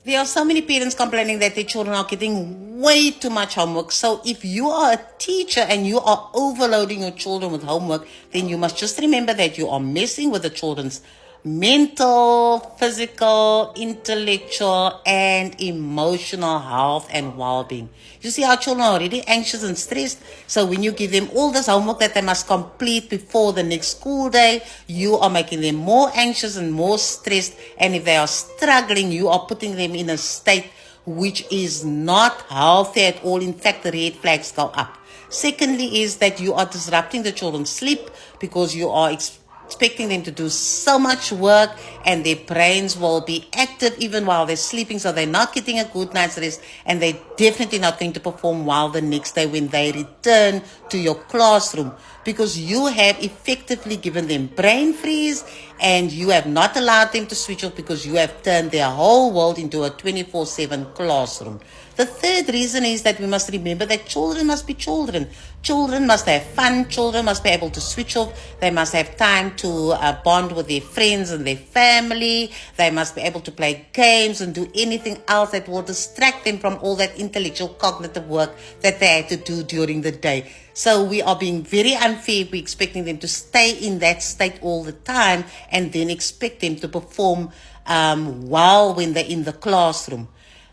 There are so many parents complaining that their children are getting way too much homework. So if you are a teacher and you are overloading your children with homework, then you must just remember that you are messing with the children's mental, physical, intellectual, and emotional health and well-being. You see, our children are already anxious and stressed. So when you give them all this homework that they must complete before the next school day, you are making them more anxious and more stressed. And if they are struggling, you are putting them in a state which is not healthy at all. In fact, the red flags go up. Secondly is that you are disrupting the children's sleep because you are expecting them to do so much work, and their brains will be active even while they're sleeping, so they're not getting a good night's rest, and they're definitely not going to perform well the next day when they return to your classroom, because you have effectively given them brain freeze and you have not allowed them to switch off, because you have turned their whole world into a 24/7 classroom. The third reason is that we must remember that children must be children. Children must have fun. Children must be able to switch off. They must have time to bond with their friends and their family. They must be able to play games and do anything else that will distract them from all that intellectual cognitive work that they had to do during the day. So we are being very unfair if we're expecting them to stay in that state all the time and then expect them to perform well when they're in the classroom.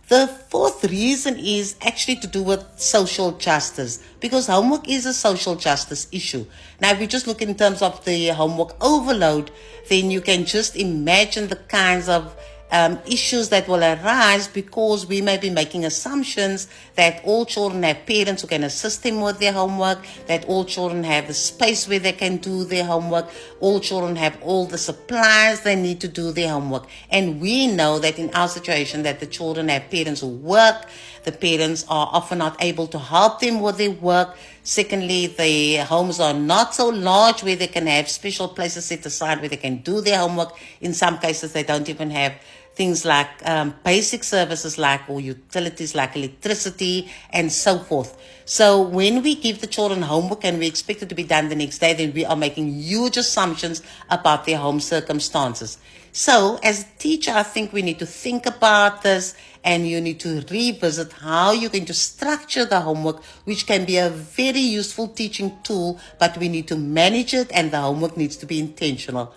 The fourth reason is actually to do with social justice, because homework is a social justice issue. Now, if we just look in terms of the homework overload, then you can just imagine the kinds of issues that will arise, because we may be making assumptions that all children have parents who can assist them with their homework, that all children have the space where they can do their homework, all children have all the supplies they need to do their homework. And we know that in our situation that the children have parents who work, the parents are often not able to help them with their work. Secondly, the homes are not so large where they can have special places set aside where they can do their homework. In some cases, they don't even have things like basic services or utilities like electricity and so forth. So when we give the children homework and we expect it to be done the next day, then we are making huge assumptions about their home circumstances. So as a teacher, I think we need to think about this, and you need to revisit how you're going to structure the homework, which can be a very useful teaching tool, but we need to manage it, and the homework needs to be intentional.